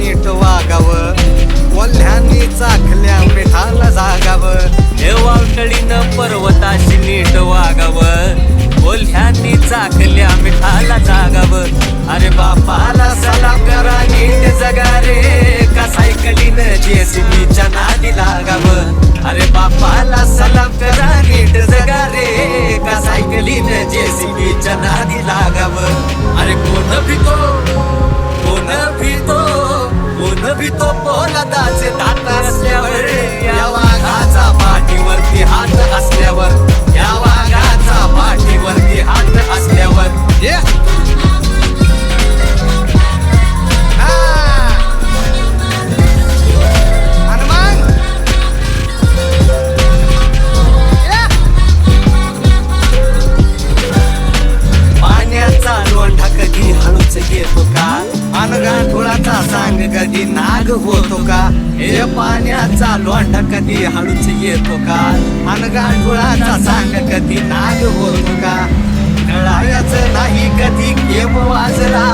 नीट वागावं, कोल्ह्यांनी चाखल्या मिठाला जागावं. हे वावटळीनं पर्वताशी नीट वागावं, कोल्ह्यांनी चाखल्या मिठाला जागावं. अरे बापाला सलाम करा नीट जगा रे, का सायकलीनं जेसीबीच्या नादी लागावं. अरे बापाला सलाम करा नीट जगा रे, का सायकलीनं जेसीबीच्या नादी लागावं. अरे कोण भितो, कोण भितो, कोण भितो पोलादाचे दात असल्यावर, या वाघाचा पाठीवरती हात असल्यावर, या वाघाचा पाठीवरती हात असल्यावर. पाण्याचा लोंढा कधी हळूच येतो का, अनगाठोळाचा सांग कधी नाग होतो का. हे पाण्याचा लोंढा कधी हळूच येतो का, अनगाठोळाचा सांग कधी नाग होतो का. कळायचं नाही कधी गेम वाजला,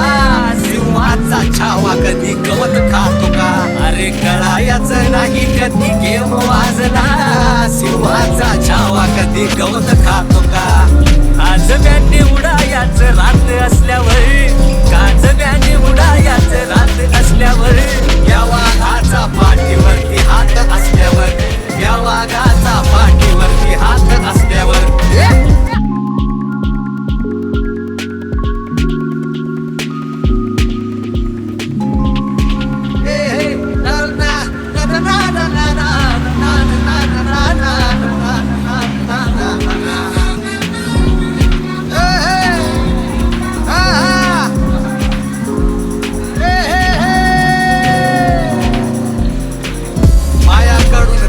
सिंहाचा छावा कधी गवत खातो का. अरे कळायचं नाही कधी गेम वाजला, सिंहाचा छावा कधी गवत खातो का. काजव्याने उडायाचं रात असल्यावर, काजव्याने उडायाचं रात असल्यावर, या वाघाचा पाठीवरती हात असल्यावर, या वाघाचा पाठीवरती हात असल्यावर.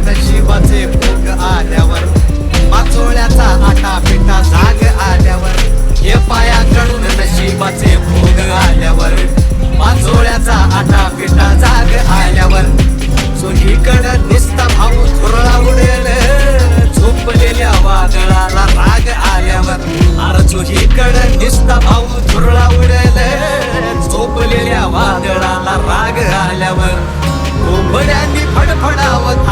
नशिबाचे भोग आल्यावर, पाचोळ्याचा आटा पिठा जाग आल्यावर. हे पायाकडून नशिबाचे भोग आल्यावर, पाचोळ्याचा आटा पिठा जाग आल्यावर. चोहीकडं निस्ता भाऊ थुरळा उडेल, झोपलेल्या वादळाला राग आल्यावर. अरे चोहीकडं निस्ता भाऊ थुरळा उडेल, झोपलेल्या वादळाला राग आल्यावर. कोंबड्यांनी फडफडावत